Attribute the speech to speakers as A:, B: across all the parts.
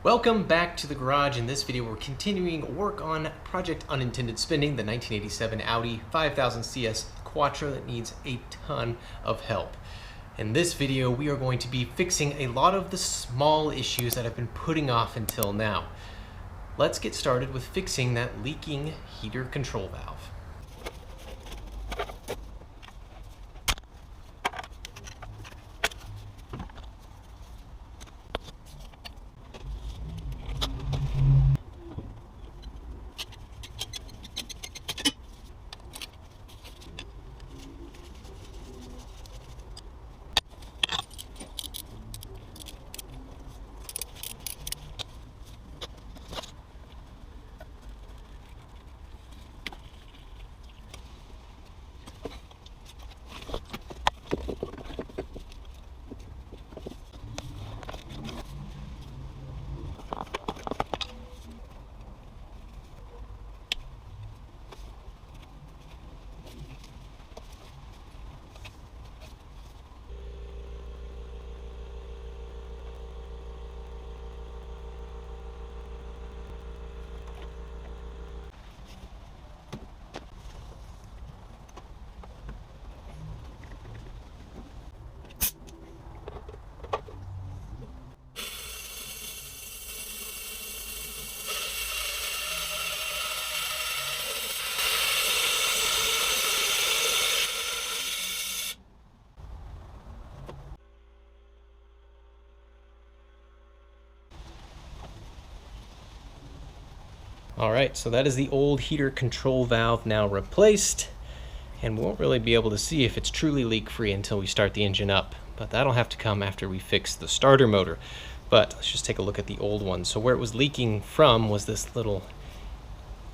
A: Welcome back to the garage. In this video, we're continuing work on Project Unintended Spending, the 1987 Audi 5000 CS Quattro that needs a ton of help. In this video, we are going to be fixing a lot of the small issues that I've been putting off until now. Let's get started with fixing that leaking heater control valve. Alright, so that is the old heater control valve now replaced, and we won't really be able to see if it's truly leak-free until we start the engine up, but that'll have to come after we fix the starter motor. But let's just take a look at the old one. So where it was leaking from was this little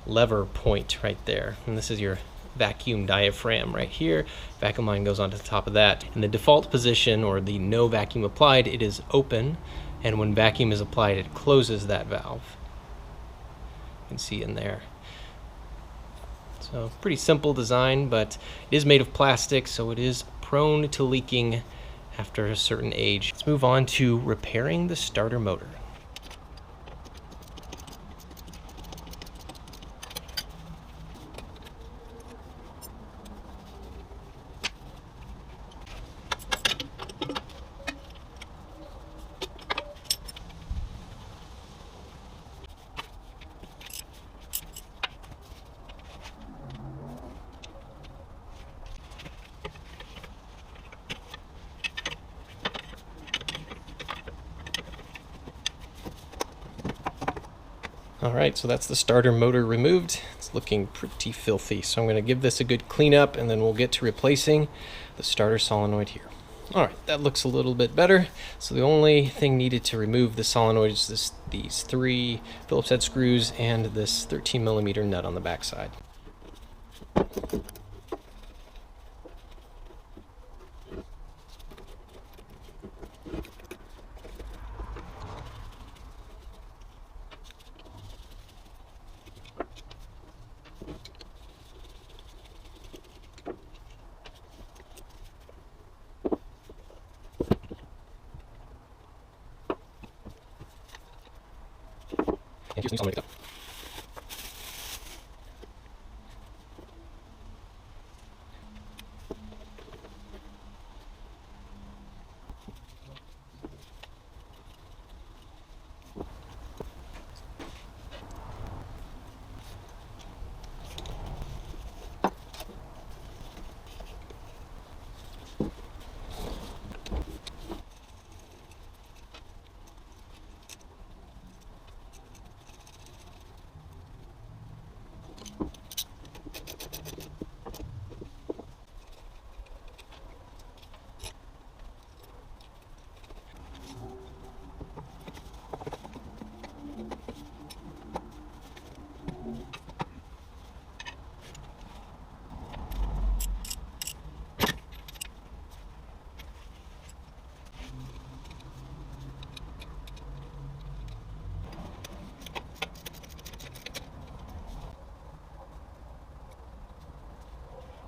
A: lever point right there, and this is your vacuum diaphragm right here. Vacuum line goes onto the top of that. In the default position, or the no vacuum applied, it is open, and when vacuum is applied, it closes that valve. You can see in there. So pretty simple design, but it is made of plastic, so it is prone to leaking after a certain age. Let's move on to repairing the starter motor. Alright, so that's the starter motor removed. It's looking pretty filthy, so I'm going to give this a good cleanup and then we'll get to replacing the starter solenoid here. Alright, that looks a little bit better. So the only thing needed to remove the solenoid is these 3 Phillips head screws and this 13mm nut on the back side. And here's the solenoid.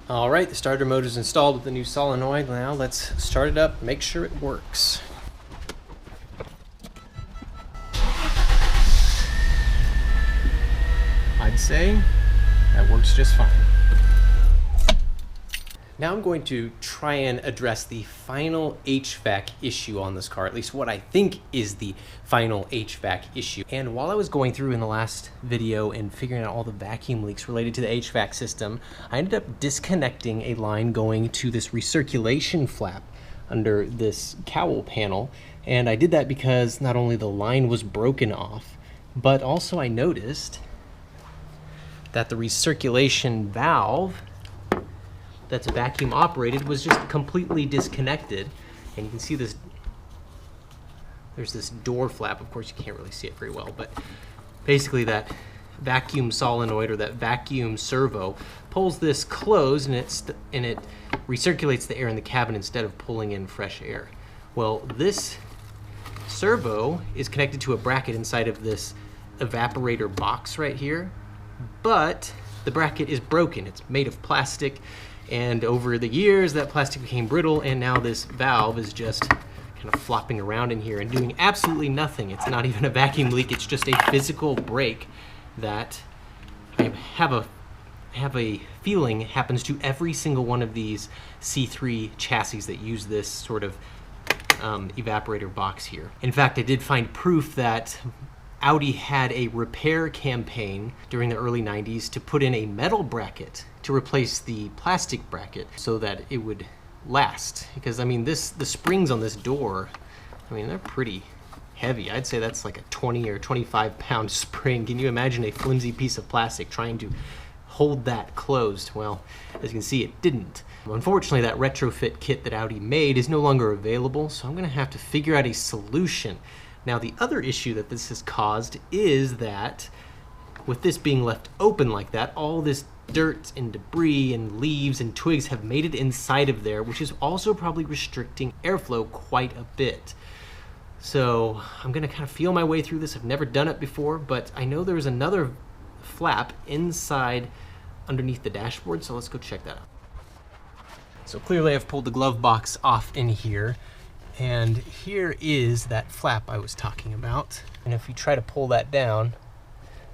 A: All right, the starter motor is installed with the new solenoid. Now let's start it up, make sure it works. I'd say that works just fine. Now I'm going to try and address the final HVAC issue on this car, at least what I think is the final HVAC issue. And while I was going through in the last video and figuring out all the vacuum leaks related to the HVAC system, I ended up disconnecting a line going to this recirculation flap under this cowl panel. And I did that because not only the line was broken off, but also I noticed that the recirculation valve that's vacuum operated was just completely disconnected. And you can see this, there's this door flap. Of course you can't really see it very well, but basically that vacuum solenoid or that vacuum servo pulls this closed and it recirculates the air in the cabin instead of pulling in fresh air. Well, this servo is connected to a bracket inside of this evaporator box right here, but the bracket is broken. It's made of plastic, and over the years that plastic became brittle, and now this valve is just kind of flopping around in here and doing absolutely nothing. It's not even a vacuum leak, it's just a physical break that I have a feeling happens to every single one of these C3 chassis that use this sort of evaporator box here. In fact, I did find proof that Audi had a repair campaign during the early 90s to put in a metal bracket to replace the plastic bracket so that it would last. Because I mean, the springs on this door, I mean, they're pretty heavy. I'd say that's like a 20 or 25 pound spring. Can you imagine a flimsy piece of plastic trying to hold that closed? Well, as you can see, it didn't. Unfortunately, that retrofit kit that Audi made is no longer available, so I'm gonna have to figure out a solution. Now, the other issue that this has caused is that with this being left open like that, all this dirt and debris and leaves and twigs have made it inside of there, which is also probably restricting airflow quite a bit. So I'm gonna kind of feel my way through this. I've never done it before, but I know there's another flap inside underneath the dashboard, so let's go check that out. So clearly I've pulled the glove box off in here, and here is that flap I was talking about. And if you try to pull that down,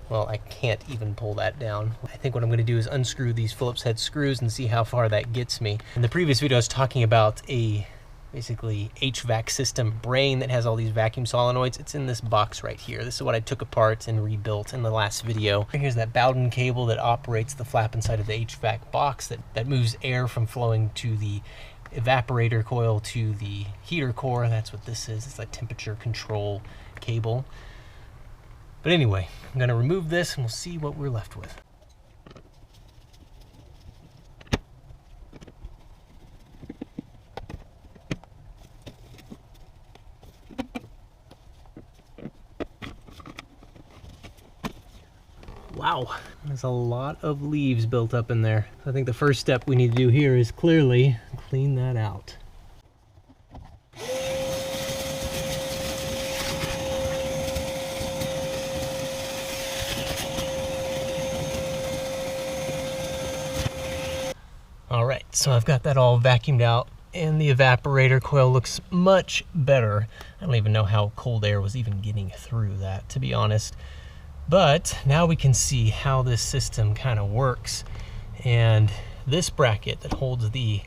A: well, I can't even pull that down. I think what I'm gonna do is unscrew these Phillips head screws and see how far that gets me. In the previous video, I was talking about a basically HVAC system brain that has all these vacuum solenoids. It's in this box right here. This is what I took apart and rebuilt in the last video. Here's that Bowden cable that operates the flap inside of the HVAC box that moves air from flowing to the evaporator coil to the heater core. That's what this is. It's a temperature control cable. But anyway, I'm going to remove this and we'll see what we're left with. Wow, there's a lot of leaves built up in there. So I think the first step we need to do here is clearly clean that out. All right, so I've got that all vacuumed out and the evaporator coil looks much better. I don't even know how cold air was even getting through that, to be honest. But now we can see how this system kind of works. And this bracket that holds the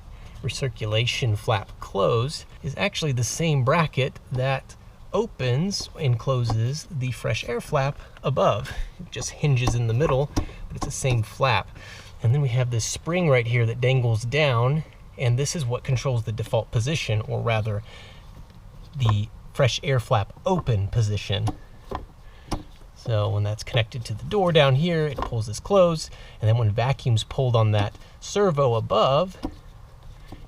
A: recirculation flap closed is actually the same bracket that opens and closes the fresh air flap above. It just hinges in the middle, but it's the same flap. And then we have this spring right here that dangles down, and this is what controls the default position, or rather the fresh air flap open position. So when that's connected to the door down here, it pulls this closed, and then when vacuum's pulled on that servo above,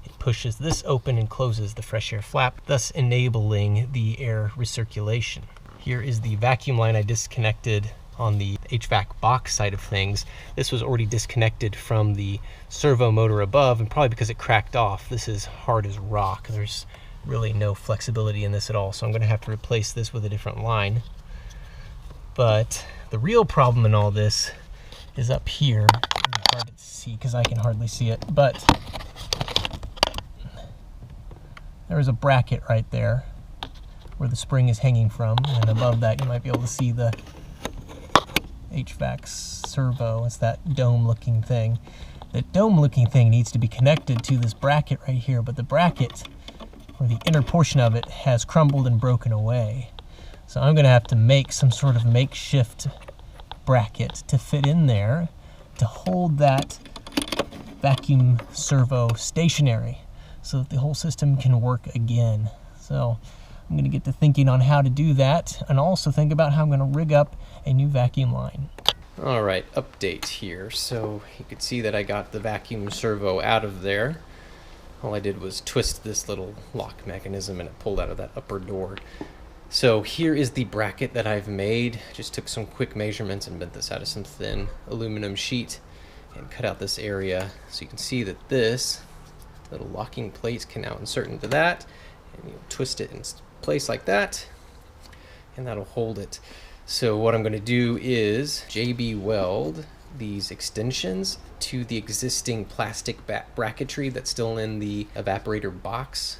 A: it pushes this open and closes the fresh air flap, thus enabling the air recirculation. Here is the vacuum line I disconnected on the HVAC box side of things. This was already disconnected from the servo motor above, and probably because it cracked off. This is hard as rock. There's really no flexibility in this at all, so I'm going to have to replace this with a different line. But the real problem in all this is up here. It's hard to see because I can hardly see it, but there's a bracket right there where the spring is hanging from, and above that you might be able to see the HVAC servo. It's that dome-looking thing. The dome-looking thing needs to be connected to this bracket right here, but the bracket, or the inner portion of it, has crumbled and broken away. So I'm going to have to make some sort of makeshift bracket to fit in there to hold that vacuum servo stationary so that the whole system can work again. So I'm going to get to thinking on how to do that, and also think about how I'm going to rig up a new vacuum line. All right, update here. So you can see that I got the vacuum servo out of there. All I did was twist this little lock mechanism and it pulled out of that upper door. So here is the bracket that I've made. Just took some quick measurements and bent this out of some thin aluminum sheet and cut out this area. So you can see that this little locking plate can now insert into that, and you twist it in place like that, and that'll hold it. So what I'm going to do is JB weld these extensions to the existing plastic bracketry that's still in the evaporator box,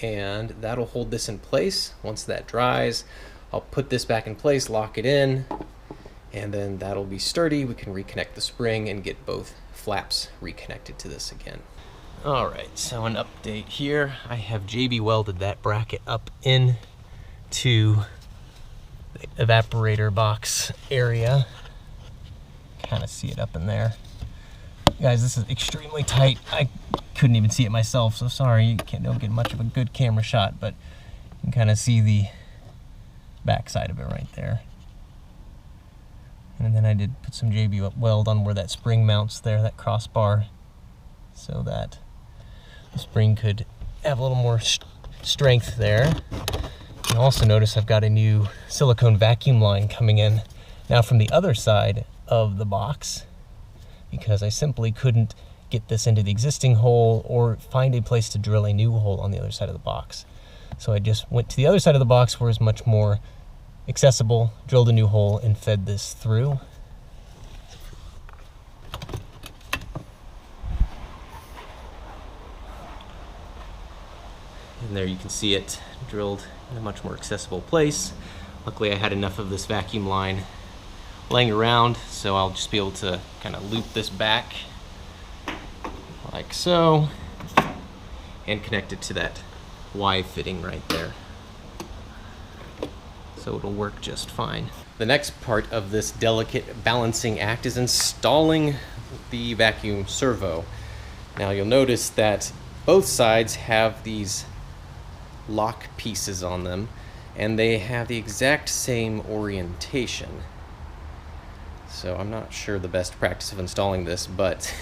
A: and that'll hold this in place. Once that dries, I'll put this back in place, lock it in, and then that'll be sturdy. We can reconnect the spring and get both flaps reconnected to this again. All right, so an update here. I have JB welded that bracket up in to the evaporator box area. Kind of see it up in there. Guys, this is extremely tight. I couldn't even see it myself, so sorry, you don't get much of a good camera shot, but you can kind of see the back side of it right there. And then I did put some JB weld on where that spring mounts there, that crossbar, so that the spring could have a little more strength there. And also notice I've got a new silicone vacuum line coming in now from the other side of the box, because I simply couldn't get this into the existing hole or find a place to drill a new hole on the other side of the box. So I just went to the other side of the box where it's much more accessible, drilled a new hole, and fed this through. And there you can see it drilled in a much more accessible place. Luckily I had enough of this vacuum line laying around, so I'll just be able to kind of loop this back like so and connect it to that Y fitting right there. So it'll work just fine. The next part of this delicate balancing act is installing the vacuum servo. Now you'll notice that both sides have these lock pieces on them, and they have the exact same orientation. So I'm not sure the best practice of installing this, but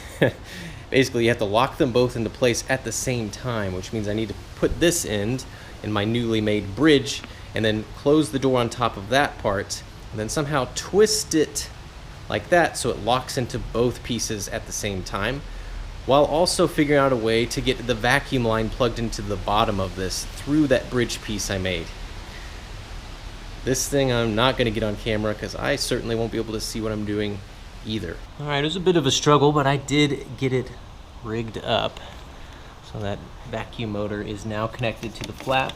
A: basically you have to lock them both into place at the same time, which means I need to put this end in my newly made bridge and then close the door on top of that part, and then somehow twist it like that so it locks into both pieces at the same time, while also figuring out a way to get the vacuum line plugged into the bottom of this through that bridge piece I made. This thing I'm not going to get on camera because I certainly won't be able to see what I'm doing either. All right, it was a bit of a struggle, but I did get it rigged up. So that vacuum motor is now connected to the flap.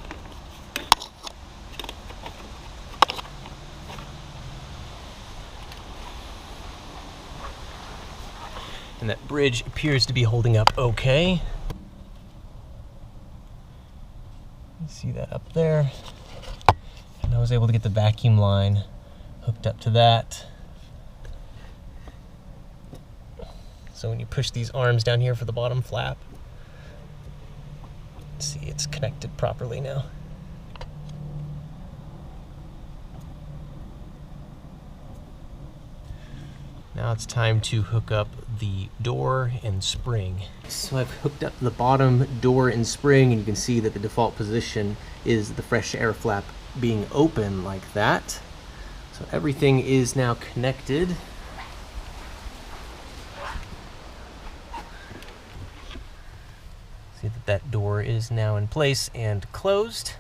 A: And that bridge appears to be holding up okay. You see that up there. And I was able to get the vacuum line hooked up to that. So when you push these arms down here for the bottom flap, see, it's connected properly now. Now it's time to hook up the door and spring. So I've hooked up the bottom door and spring, and you can see that the default position is the fresh air flap being open like that. So everything is now connected. See that that door is now in place and closed.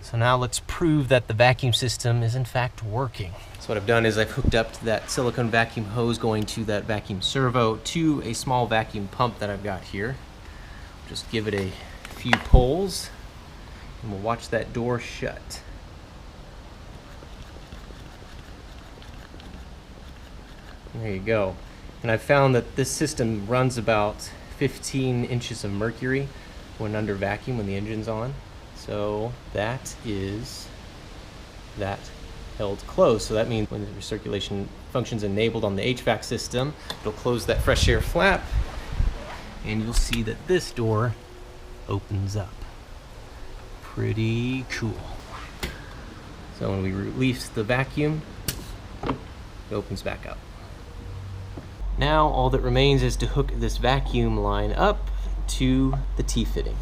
A: So now let's prove that the vacuum system is in fact working. So what I've done is I've hooked up that silicone vacuum hose going to that vacuum servo to a small vacuum pump that I've got here. Just give it a few pulls and we'll watch that door shut. There you go. And I've found that this system runs about 15 inches of mercury when under vacuum when the engine's on. So that is that held closed. So that means when the recirculation function's enabled on the HVAC system, it'll close that fresh air flap, and you'll see that this door opens up. Pretty cool. So when we release the vacuum, it opens back up. Now all that remains is to hook this vacuum line up to the T-fitting.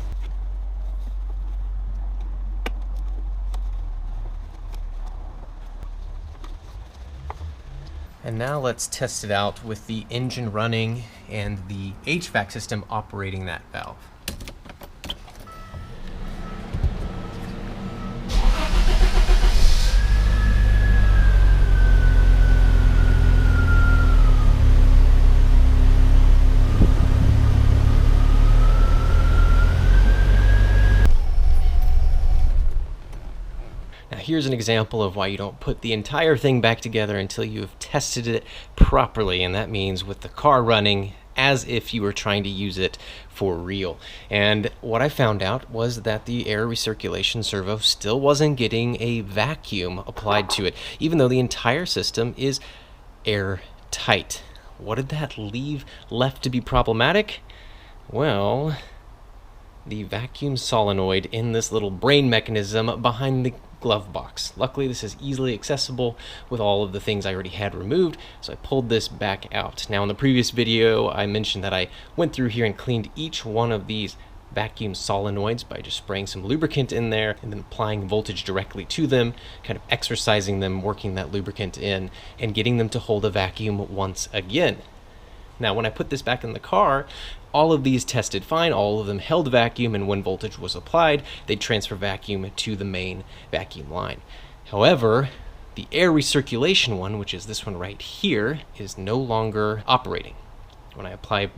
A: And now let's test it out with the engine running and the HVAC system operating that valve. Here's an example of why you don't put the entire thing back together until you've tested it properly, and that means with the car running as if you were trying to use it for real. And what I found out was that the air recirculation servo still wasn't getting a vacuum applied to it, even though the entire system is airtight. What did that leave left to be problematic? Well, the vacuum solenoid in this little brain mechanism behind the glove box. Luckily, this is easily accessible with all of the things I already had removed, so I pulled this back out. Now, in the previous video, I mentioned that I went through here and cleaned each one of these vacuum solenoids by just spraying some lubricant in there and then applying voltage directly to them, kind of exercising them, working that lubricant in, and getting them to hold a vacuum once again. Now, when I put this back in the car, all of these tested fine, all of them held vacuum, and when voltage was applied, they'd transfer vacuum to the main vacuum line. However, the air recirculation one, which is this one right here, is no longer operating. When I apply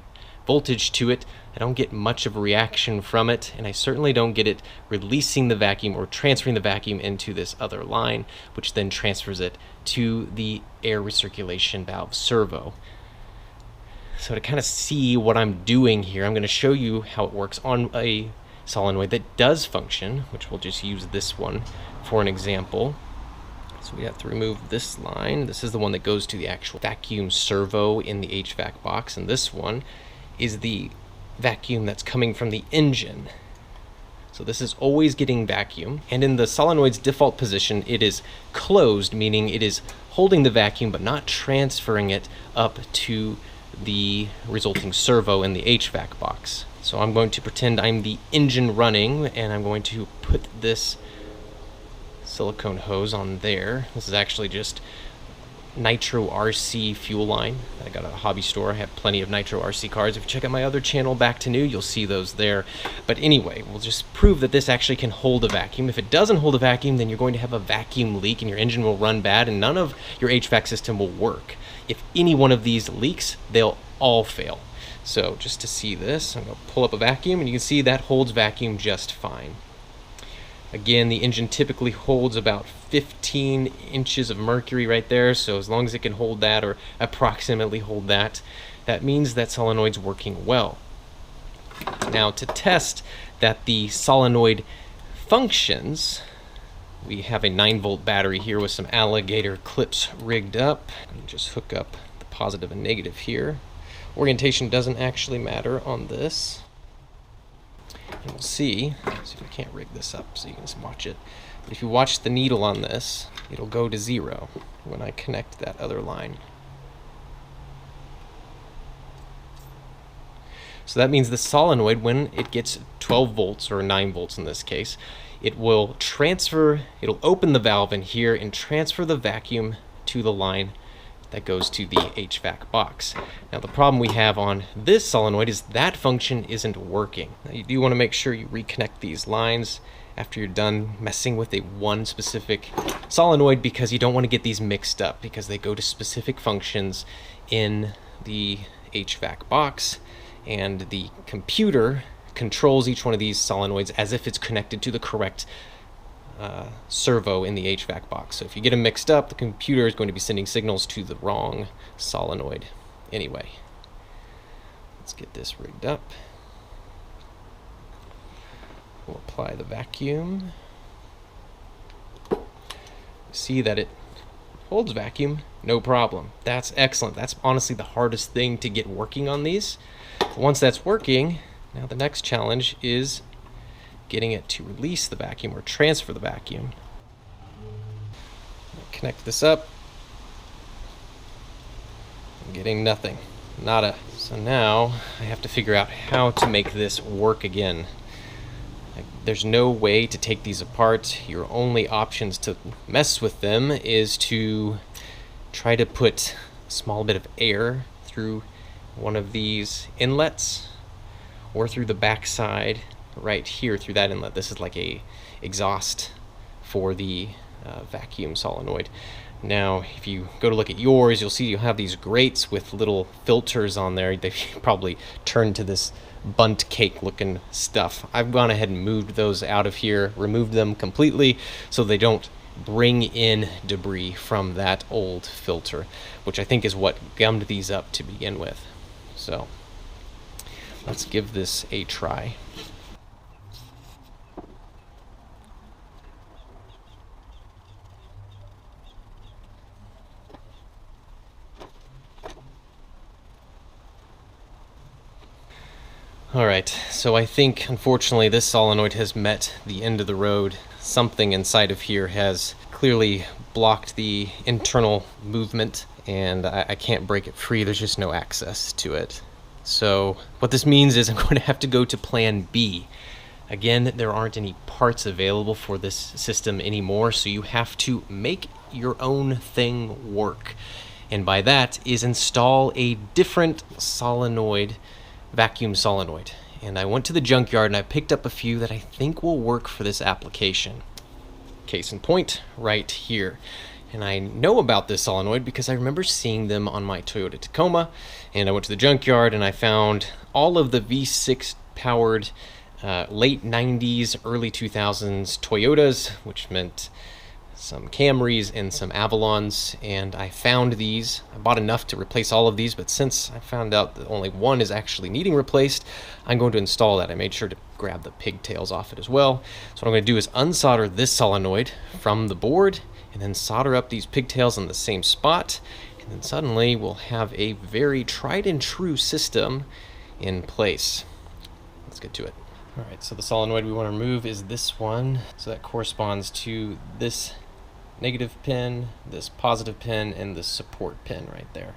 A: voltage to it, I don't get much of a reaction from it, and I certainly don't get it releasing the vacuum or transferring the vacuum into this other line, which then transfers it to the air recirculation valve servo. So to kind of see what I'm doing here, I'm going to show you how it works on a solenoid that does function, which we'll just use this one for an example. So we have to remove this line. This is the one that goes to the actual vacuum servo in the HVAC box, and this one is the vacuum that's coming from the engine. So this is always getting vacuum, and in the solenoid's default position, it is closed, meaning it is holding the vacuum but not transferring it up to the resulting servo in the HVAC box. So I'm going to pretend I'm the engine running, and I'm going to put this silicone hose on there. This is actually just Nitro RC fuel line that I got at a hobby store. I have plenty of Nitro RC cars. If you check out my other channel, Back to New, you'll see those there. But anyway, we'll just prove that this actually can hold a vacuum. If it doesn't hold a vacuum, then you're going to have a vacuum leak and your engine will run bad and none of your HVAC system will work. If any one of these leaks, they'll all fail. So just to see this, I'm going to pull up a vacuum, and you can see that holds vacuum just fine. Again, the engine typically holds about 15 inches of mercury right there, so as long as it can hold that or approximately hold that, that means that solenoid's working well. Now, to test that the solenoid functions, we have a 9-volt battery here with some alligator clips rigged up. And just hook up the positive and negative here. Orientation doesn't actually matter on this. And we'll see if I can't rig this up so you can just watch it. But if you watch the needle on this, it'll go to 0 when I connect that other line. So that means the solenoid, when it gets 12 volts, or 9 volts in this case, it will transfer, it'll open the valve in here and transfer the vacuum to the line that goes to the HVAC box. Now the problem we have on this solenoid is that function isn't working. Now you do want to make sure you reconnect these lines after you're done messing with one specific solenoid, because you don't want to get these mixed up because they go to specific functions in the HVAC box, and the computer controls each one of these solenoids as if it's connected to the correct servo in the HVAC box. So if you get them mixed up, the computer is going to be sending signals to the wrong solenoid. Anyway, let's get this rigged up. We'll apply the vacuum. See that it holds vacuum, no problem. That's excellent. That's honestly the hardest thing to get working on these. Once that's working, now the next challenge is getting it to release the vacuum or transfer the vacuum. Connect this up. I'm getting nothing, nada. So now I have to figure out how to make this work again. There's no way to take these apart. Your only options to mess with them is to try to put a small bit of air through one of these inlets or through the back side right here through that inlet. This is like a exhaust for the vacuum solenoid. Now, if you go to look at yours, you'll see you have these grates with little filters on there. They probably turned to this bunt cake looking stuff. I've gone ahead and moved those out of here, removed them completely so they don't bring in debris from that old filter, which I think is what gummed these up to begin with. So let's give this a try. Alright, so I think unfortunately this solenoid has met the end of the road. Something inside of here has clearly blocked the internal movement and I can't break it free. There's just no access to it. So what this means is I'm going to have to go to plan B. Again, there aren't any parts available for this system anymore, so you have to make your own thing work. And by that is install a different solenoid, vacuum solenoid. And I went to the junkyard and I picked up a few that I think will work for this application. Case in point, right here. And I know about this solenoid because I remember seeing them on my Toyota Tacoma, and I went to the junkyard and I found all of the V6 powered late 90s, early 2000s Toyotas, which meant some Camrys and some Avalons, and I found these. I bought enough to replace all of these, but since I found out that only one is actually needing replaced, I'm going to install that. I made sure to grab the pigtails off it as well. So what I'm going to do is unsolder this solenoid from the board and then solder up these pigtails in the same spot, and then suddenly we'll have a very tried and true system in place. Let's get to it. Alright, so the solenoid we want to remove is this one. So that corresponds to this negative pin, this positive pin, and this support pin right there.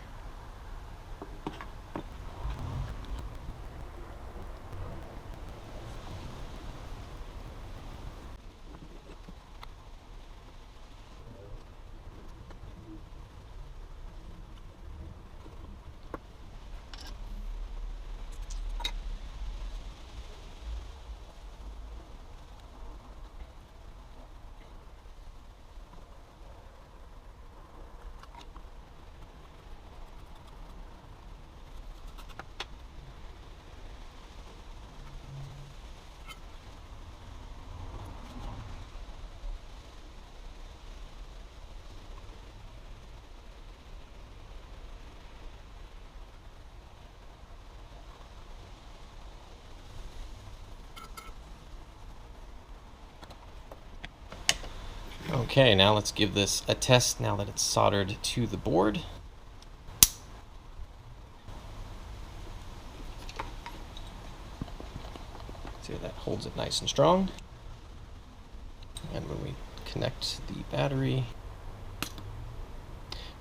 A: Okay, now let's give this a test now that it's soldered to the board. See, that holds it nice and strong. And when we connect the battery,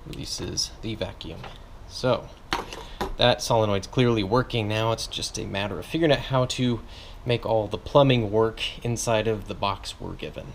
A: releases the vacuum. So that solenoid's clearly working now. It's just a matter of figuring out how to make all the plumbing work inside of the box we're given.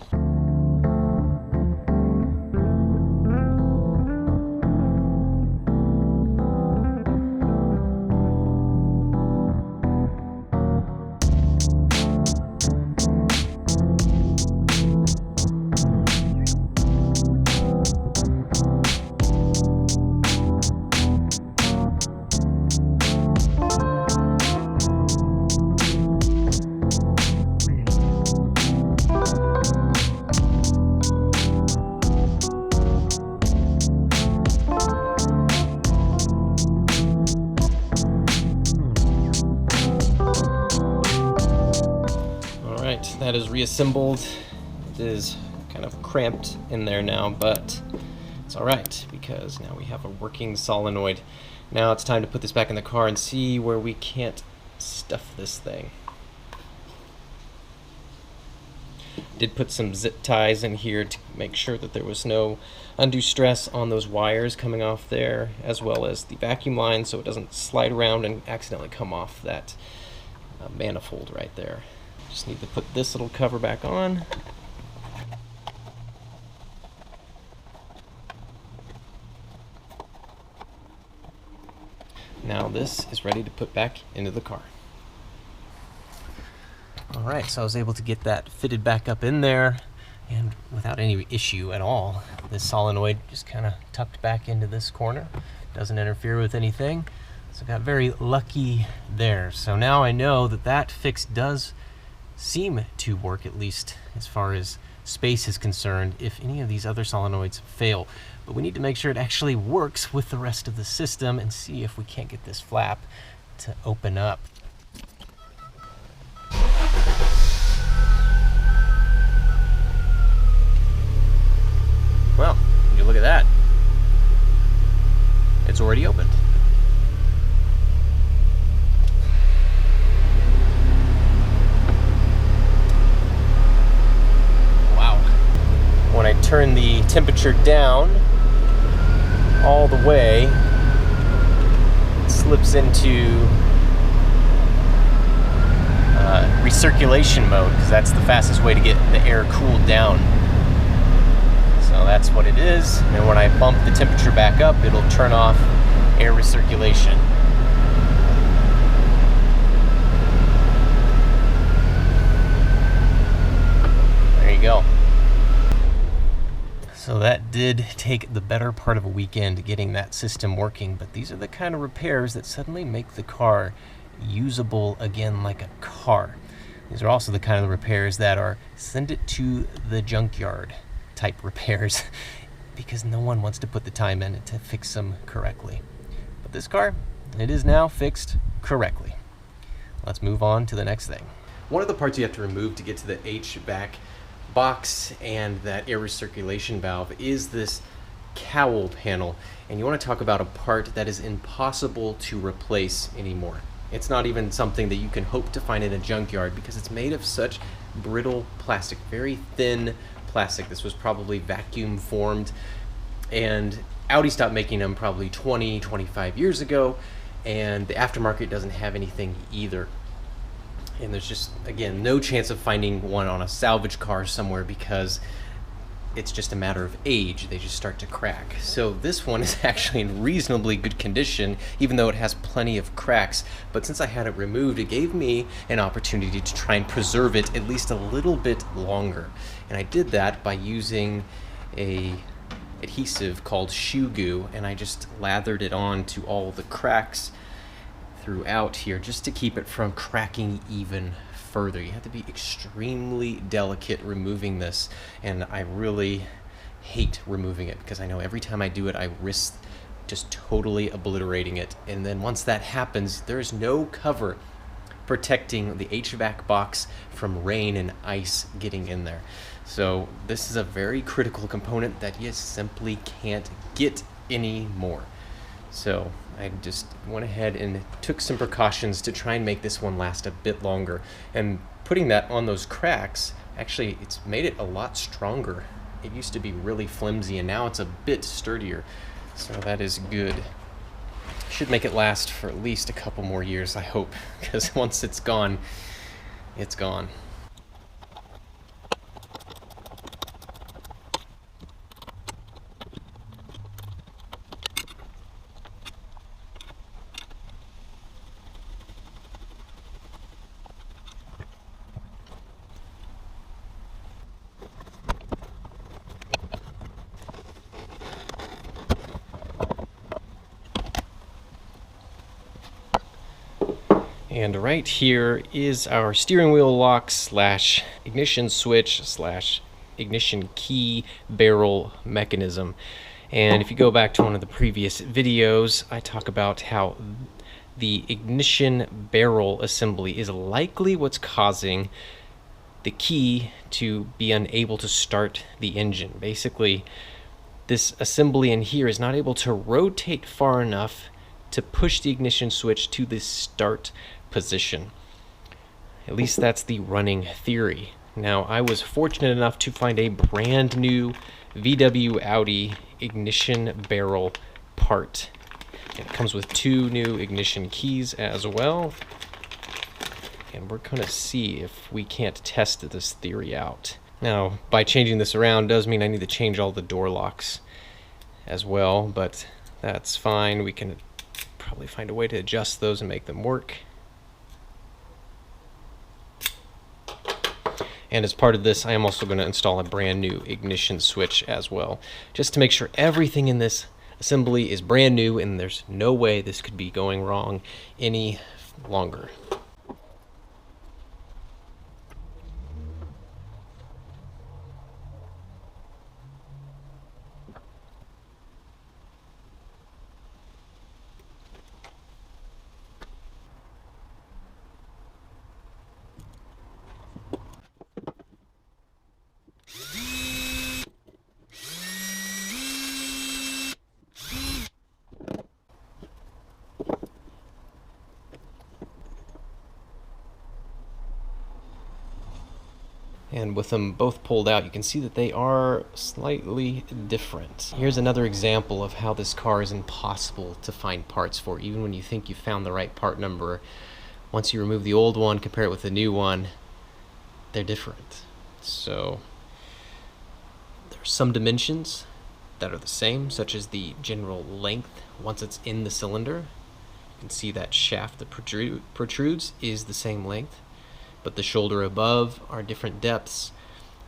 A: that is reassembled. It is kind of cramped in there now, but it's all right because now we have a working solenoid. Now it's time to put this back in the car and see where we can't stuff this thing. Did put some zip ties in here to make sure that there was no undue stress on those wires coming off there, as well as the vacuum line, so it doesn't slide around and accidentally come off that manifold right there. Just need to put this little cover back on. Now this is ready to put back into the car. All right, so I was able to get that fitted back up in there, and without any issue at all. This solenoid just kind of tucked back into this corner. Doesn't interfere with anything. So I got very lucky there. So now I know that that fix does seem to work, at least as far as space is concerned, if any of these other solenoids fail. But we need to make sure it actually works with the rest of the system and see if we can't get this flap to open up. Well, would you look at that? It's already opened. Wow. When I turn the temperature down all the way, it slips into recirculation mode, because that's the fastest way to get the air cooled down. So that's what it is. And when I bump the temperature back up, it'll turn off air recirculation. There you go. So that did take the better part of a weekend getting that system working, but these are the kind of repairs that suddenly make the car usable again like a car. These are also the kind of repairs that are send it to the junkyard type repairs, because no one wants to put the time in to fix them correctly. But this car, it is now fixed correctly. Let's move on to the next thing. One of the parts you have to remove to get to the HVAC box and that air recirculation valve is this cowl panel. And you want to talk about a part that is impossible to replace anymore. It's not even something that you can hope to find in a junkyard because it's made of such brittle plastic, very thin plastic. This was probably vacuum formed, and Audi stopped making them probably 25 years ago, and the aftermarket doesn't have anything either. And there's just, again, no chance of finding one on a salvage car somewhere because it's just a matter of age. They just start to crack. So this one is actually in reasonably good condition, even though it has plenty of cracks. But since I had it removed, it gave me an opportunity to try and preserve it at least a little bit longer. And I did that by using a adhesive called shoe goo, and I just lathered it on to all the cracks throughout here just to keep it from cracking even further. You have to be extremely delicate removing this, and I really hate removing it because I know every time I do it I risk just totally obliterating it, and then once that happens there is no cover protecting the HVAC box from rain and ice getting in there. So this is a very critical component that you simply can't get anymore. So I just went ahead and took some precautions to try and make this one last a bit longer. And putting that on those cracks, actually it's made it a lot stronger. It used to be really flimsy and now it's a bit sturdier. So that is good. Should make it last for at least a couple more years, I hope, because once it's gone, it's gone. And right here is our steering wheel lock slash ignition switch slash ignition key barrel mechanism. And if you go back to one of the previous videos, I talk about how the ignition barrel assembly is likely what's causing the key to be unable to start the engine. Basically, this assembly in here is not able to rotate far enough to push the ignition switch to the start position. At least that's the running theory. Now, I was fortunate enough to find a brand new VW Audi ignition barrel part. It comes with 2 new ignition keys as well. And we're going to see if we can't test this theory out. Now, by changing this around does mean I need to change all the door locks as well, but that's fine. We can probably find a way to adjust those and make them work. And as part of this, I am also going to install a brand new ignition switch as well, just to make sure everything in this assembly is brand new and there's no way this could be going wrong any longer. And with them both pulled out, you can see that they are slightly different. Here's another example of how this car is impossible to find parts for. Even when you think you found the right part number, once you remove the old one, compare it with the new one, they're different. So there's some dimensions that are the same, such as the general length once it's in the cylinder. You can see that shaft that protrudes is the same length, but the shoulder above are different depths,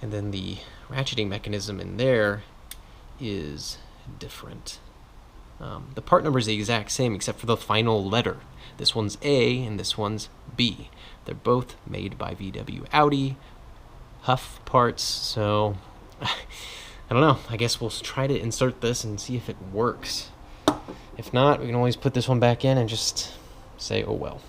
A: and then the ratcheting mechanism in there is different. The part number is the exact same except for the final letter. This one's A and this one's B. They're both made by VW Audi, Huff parts, so I don't know. I guess we'll try to insert this and see if it works. If not, we can always put this one back in and just say, oh well.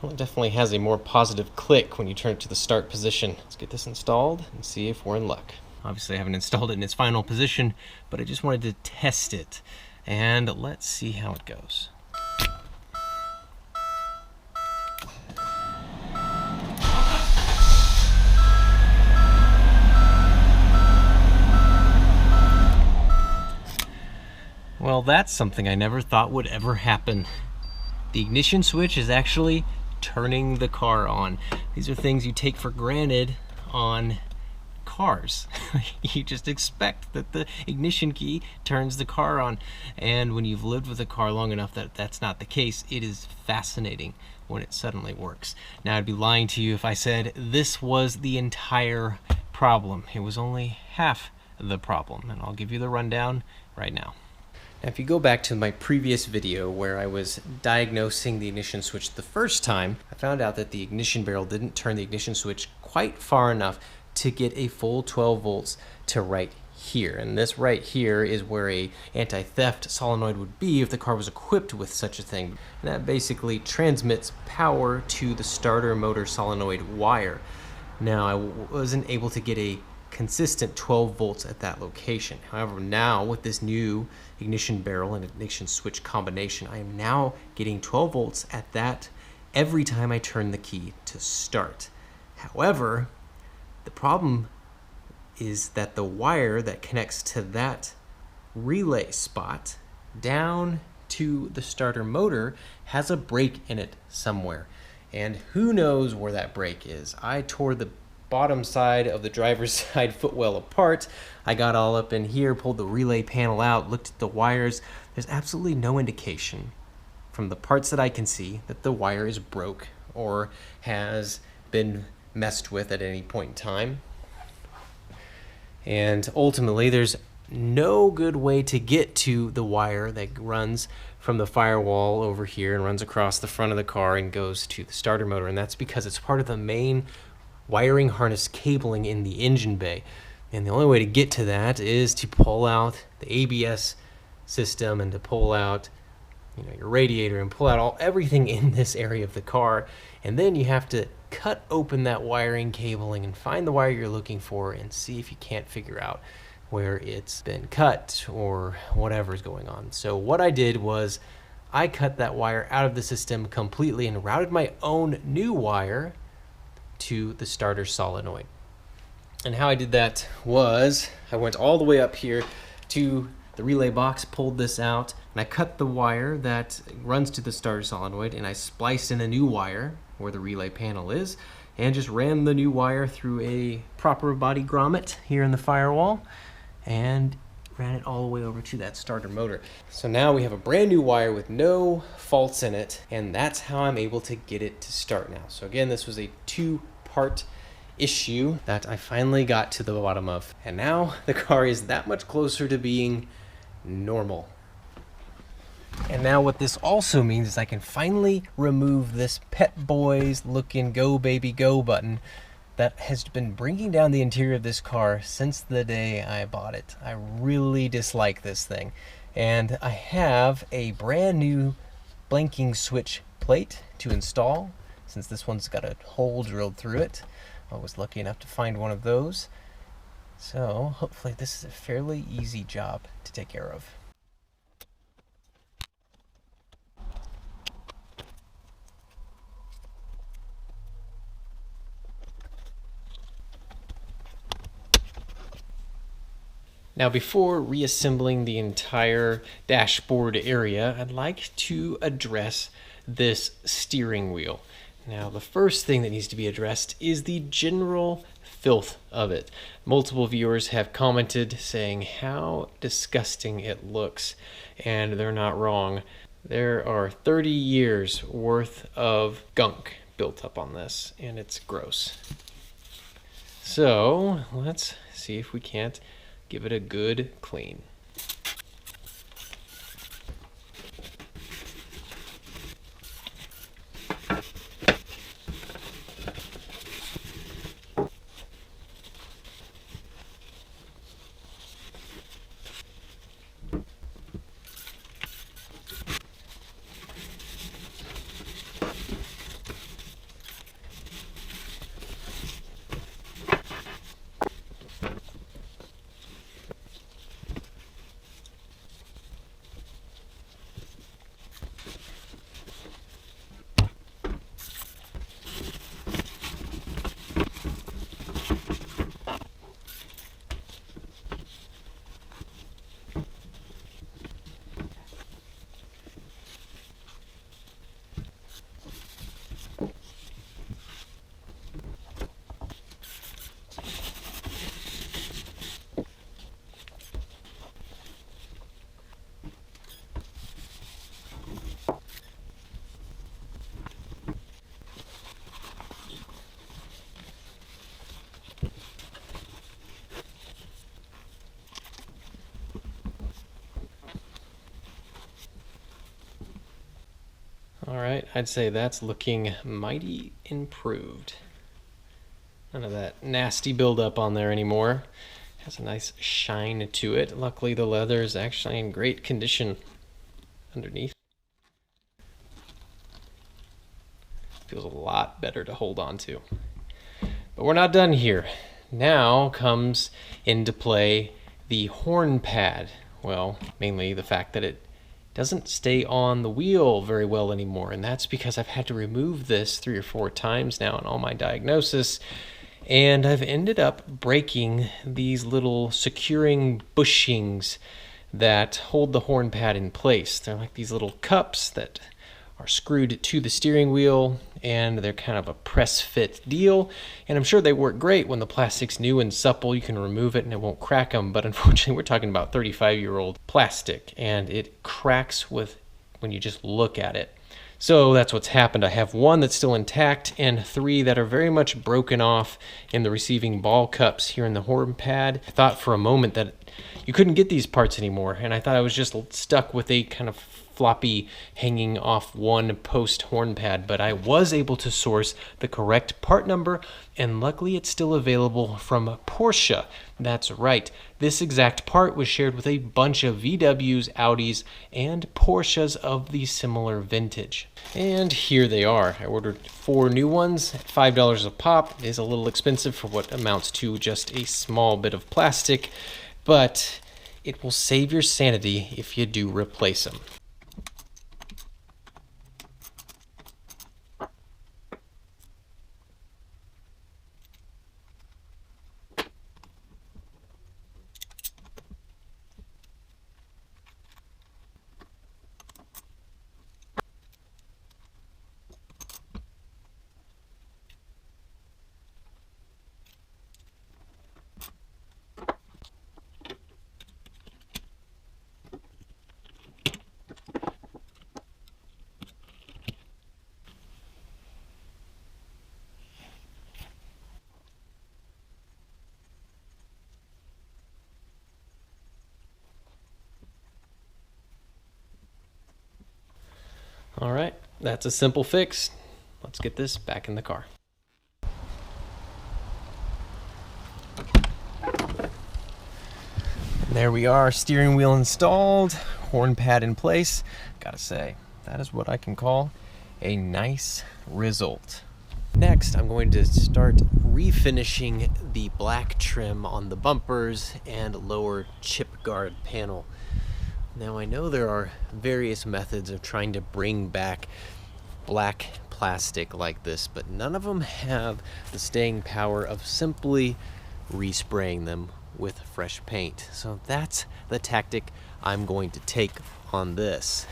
A: Well, it definitely has a more positive click when you turn it to the start position. Let's get this installed and see if we're in luck. Obviously I haven't installed it in its final position, but I just wanted to test it. And let's see how it goes. Well, that's something I never thought would ever happen. The ignition switch is actually turning the car on. These are things you take for granted on cars. You just expect that the ignition key turns the car on, and when you've lived with a car long enough that that's not the case, it is fascinating when it suddenly works. Now, I'd be lying to you if I said this was the entire problem. It was only half the problem, and I'll give you the rundown right now. Now, if you go back to my previous video where I was diagnosing the ignition switch the first time, I found out that the ignition barrel didn't turn the ignition switch quite far enough to get a full 12 volts to right here. And this right here is where a anti-theft solenoid would be if the car was equipped with such a thing. And that basically transmits power to the starter motor solenoid wire. Now, I wasn't able to get a consistent 12 volts at that location. However, now with this new ignition barrel and ignition switch combination, I am now getting 12 volts at that every time I turn the key to start. However, the problem is that the wire that connects to that relay spot down to the starter motor has a break in it somewhere. And who knows where that break is. I tore the bottom side of the driver's side footwell apart. I got all up in here, pulled the relay panel out, looked at the wires. There's absolutely no indication from the parts that I can see that the wire is broke or has been messed with at any point in time. And ultimately, there's no good way to get to the wire that runs from the firewall over here and runs across the front of the car and goes to the starter motor. And that's because it's part of the main wiring harness cabling in the engine bay. And the only way to get to that is to pull out the ABS system and to pull out your radiator and pull out everything in this area of the car. And then you have to cut open that wiring cabling and find the wire you're looking for and see if you can't figure out where it's been cut or whatever's going on. So what I did was I cut that wire out of the system completely and routed my own new wire to the starter solenoid. And how I did that was I went all the way up here to the relay box, pulled this out, and I cut the wire that runs to the starter solenoid, and I spliced in a new wire where the relay panel is, and just ran the new wire through a proper body grommet here in the firewall, and ran it all the way over to that starter motor. So now we have a brand new wire with no faults in it, and that's how I'm able to get it to start now. So again, this was a two-part issue that I finally got to the bottom of, and now the car is that much closer to being normal. And now what this also means is I can finally remove this Pet Boys looking Go Baby Go button that has been bringing down the interior of this car since the day I bought it. I really dislike this thing. And I have a brand new blanking switch plate to install, since this one's got a hole drilled through it. I was lucky enough to find one of those. So hopefully this is a fairly easy job to take care of. Now, before reassembling the entire dashboard area, I'd like to address this steering wheel. Now, the first thing that needs to be addressed is the general filth of it. Multiple viewers have commented saying how disgusting it looks, and they're not wrong. There are 30 years worth of gunk built up on this, and it's gross. So let's see if we can't give it a good clean. All right, I'd say that's looking mighty improved. None of that nasty buildup on there anymore. Has a nice shine to it. Luckily, the leather is actually in great condition underneath. Feels a lot better to hold on to. But we're not done here. Now comes into play the horn pad. Well, mainly the fact that it doesn't stay on the wheel very well anymore, and that's because I've had to remove this 3 or 4 times now in all my diagnosis, and I've ended up breaking these little securing bushings that hold the horn pad in place. They're like these little cups that are screwed to the steering wheel, and they're kind of a press fit deal, and I'm sure they work great when the plastic's new and supple. You can remove it and it won't crack them, but unfortunately we're talking about 35-year-old plastic, and it cracks when you just look at it. So that's what's happened. I have one that's still intact and 3 that are very much broken off in the receiving ball cups here in the horn pad. I thought for a moment that you couldn't get these parts anymore, and I thought I was just stuck with a kind of floppy hanging off one post horn pad, but I was able to source the correct part number, and luckily it's still available from Porsche. That's right, this exact part was shared with a bunch of VWs, Audis, and Porsches of the similar vintage. And here they are. I ordered 4 new ones at $5 a pop. It is a little expensive for what amounts to just a small bit of plastic, but it will save your sanity if you do replace them. All right, that's a simple fix. Let's get this back in the car. And there we are, steering wheel installed, horn pad in place. Gotta say, that is what I can call a nice result. Next, I'm going to start refinishing the black trim on the bumpers and lower chip guard panel. Now, I know there are various methods of trying to bring back black plastic like this, but none of them have the staying power of simply respraying them with fresh paint. So that's the tactic I'm going to take on this.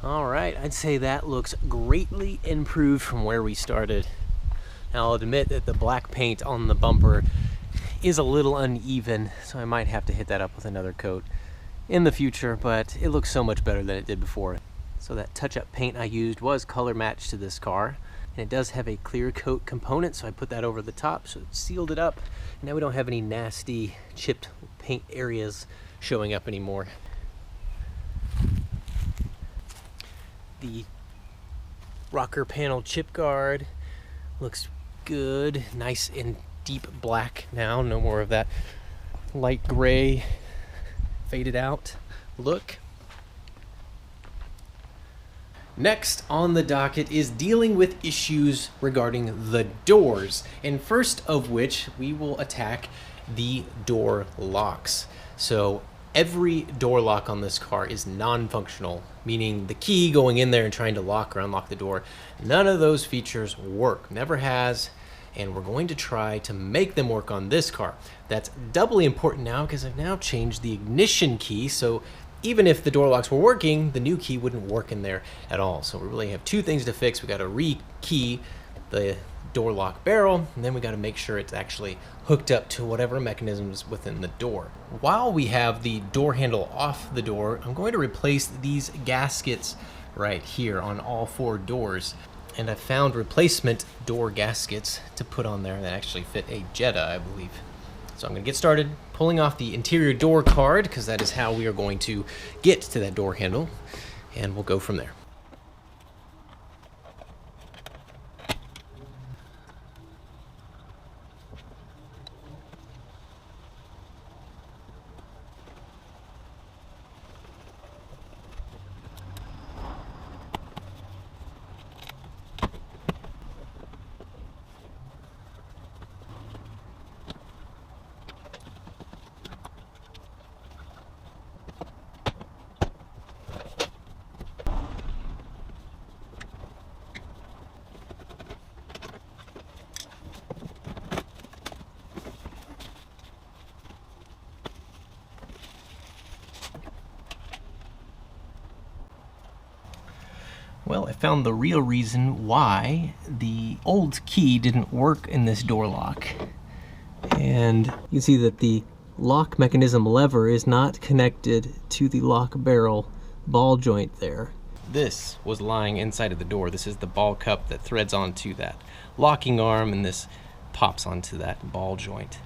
A: All right, I'd say that looks greatly improved from where we started. Now, I'll admit that the black paint on the bumper is a little uneven, so I might have to hit that up with another coat in the future, but it looks so much better than it did before. So that touch-up paint I used was color matched to this car, and it does have a clear coat component, so I put that over the top, so it sealed it up. And now we don't have any nasty chipped paint areas showing up anymore. The rocker panel chip guard looks good, nice and deep black now. No more of that light gray, faded out look. Next on the docket is dealing with issues regarding the doors, and first of which we will attack the door locks. So every door lock on this car is non-functional, meaning the key going in there and trying to lock or unlock the door, none of those features work, never has, and we're going to try to make them work on this car. That's doubly important now because I've now changed the ignition key, so even if the door locks were working, the new key wouldn't work in there at all. So we really have two things to fix. We got to re-key the door lock barrel, and then we got to make sure it's actually hooked up to whatever mechanisms within the door. While we have the door handle off the door, I'm going to replace these gaskets right here on all four doors. And I found replacement door gaskets to put on there that actually fit a Jetta, I believe. So I'm going to get started pulling off the interior door card, because that is how we are going to get to that door handle, and we'll go from there. Well, I found the real reason why the old key didn't work in this door lock. And you can see that the lock mechanism lever is not connected to the lock barrel ball joint there. This was lying inside of the door. This is the ball cup that threads onto that locking arm, and this pops onto that ball joint.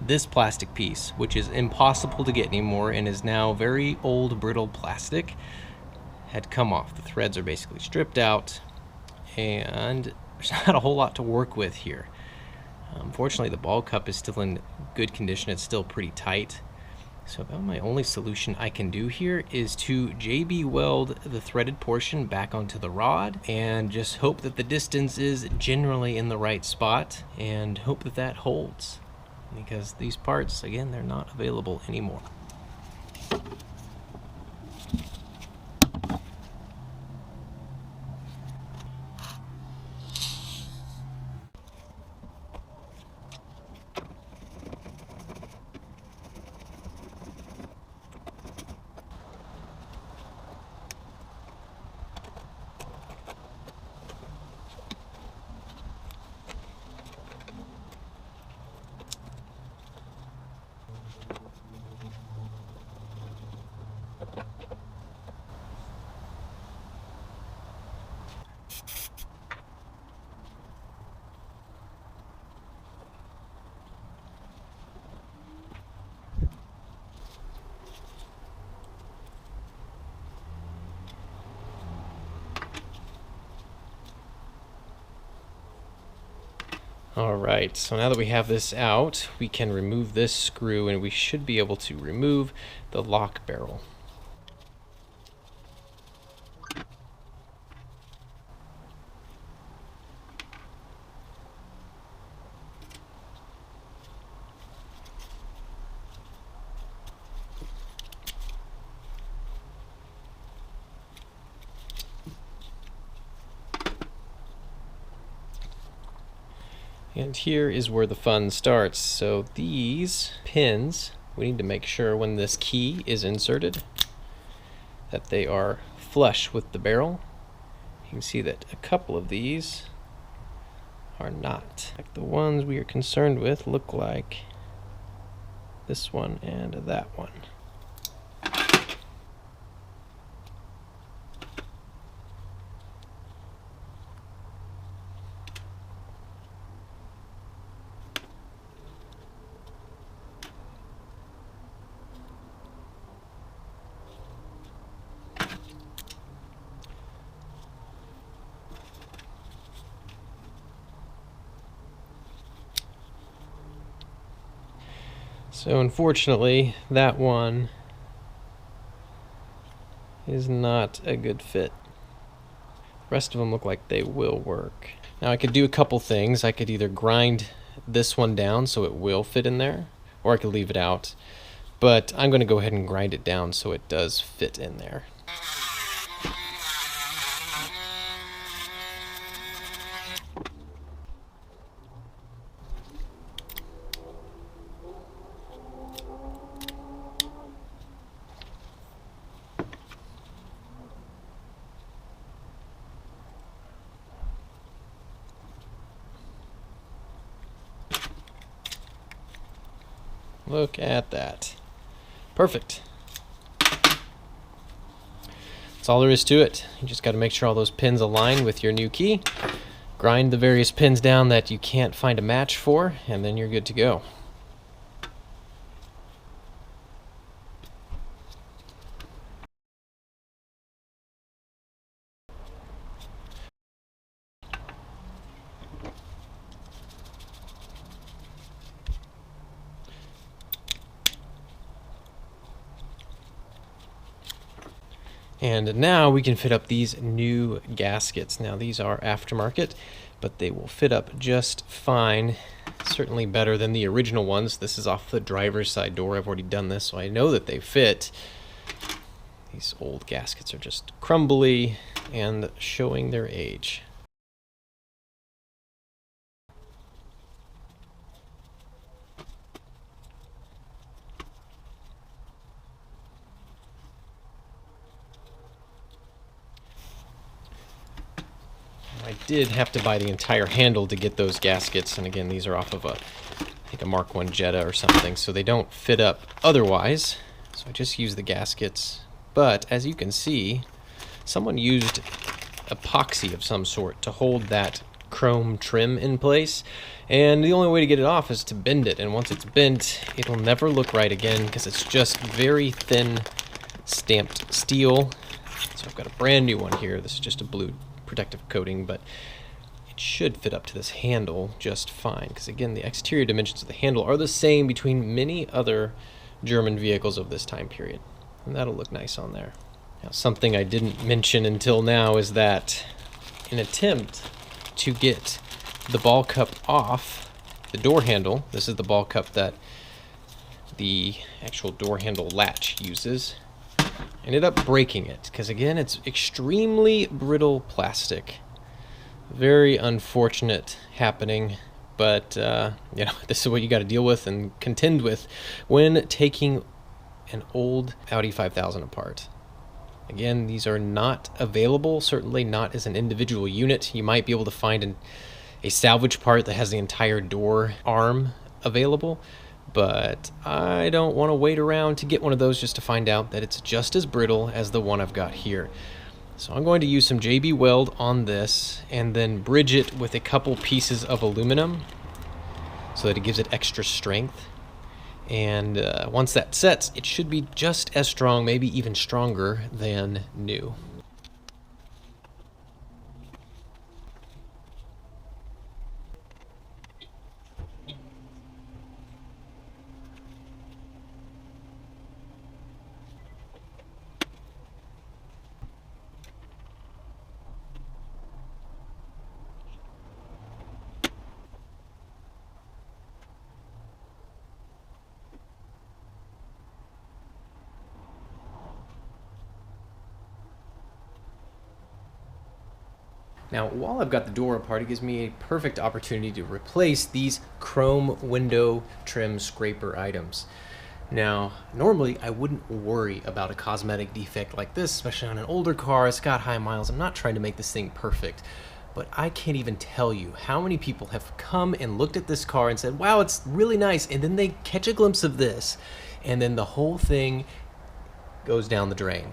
A: This plastic piece, which is impossible to get anymore and is now very old, brittle plastic, had come off. The threads are basically stripped out, and there's not a whole lot to work with here. Unfortunately, the ball cup is still in good condition. It's still pretty tight. So about my only solution I can do here is to JB weld the threaded portion back onto the rod and just hope that the distance is generally in the right spot and hope that that holds, because these parts, again, they're not available anymore. Alright, so now that we have this out, we can remove this screw and we should be able to remove the lock barrel. And here is where the fun starts. So these pins, we need to make sure when this key is inserted that they are flush with the barrel. You can see that a couple of these are not. Like the ones we are concerned with look like this one and that one. So unfortunately, that one is not a good fit. The rest of them look like they will work. Now I could do a couple things. I could either grind this one down so it will fit in there, or I could leave it out. But I'm going to go ahead and grind it down so it does fit in there. Look at that. Perfect. That's all there is to it. You just got to make sure all those pins align with your new key. Grind the various pins down that you can't find a match for, and then you're good to go. And now we can fit up these new gaskets. Now these are aftermarket, but they will fit up just fine. Certainly better than the original ones. This is off the driver's side door. I've already done this, so I know that they fit. These old gaskets are just crumbly and showing their age. I did have to buy the entire handle to get those gaskets, and again, these are off of I think a Mark I Jetta or something, so they don't fit up otherwise. So I just use the gaskets. But as you can see, someone used epoxy of some sort to hold that chrome trim in place, and the only way to get it off is to bend it, and once it's bent, it'll never look right again because it's just very thin stamped steel. So I've got a brand new one here. This is just a blue protective coating, but it should fit up to this handle just fine, because again, the exterior dimensions of the handle are the same between many other German vehicles of this time period, and that'll look nice on there. Now, something I didn't mention until now is that in an attempt to get the ball cup off the door handle, this is the ball cup that the actual door handle latch uses, ended up breaking it because again, it's extremely brittle plastic. Very unfortunate happening, but you know, this is what you got to deal with and contend with when taking an old Audi 5000 apart. Again, these are not available, certainly not as an individual unit. You might be able to find a salvage part that has the entire door arm available, but I don't want to wait around to get one of those just to find out that it's just as brittle as the one I've got here. So I'm going to use some JB Weld on this and then bridge it with a couple pieces of aluminum so that it gives it extra strength. And once that sets, it should be just as strong, maybe even stronger than new. Now, while I've got the door apart, it gives me a perfect opportunity to replace these chrome window trim scraper items. Now, normally I wouldn't worry about a cosmetic defect like this, especially on an older car. It's got high miles. I'm not trying to make this thing perfect, but I can't even tell you how many people have come and looked at this car and said, wow, it's really nice, and then they catch a glimpse of this, and then the whole thing goes down the drain.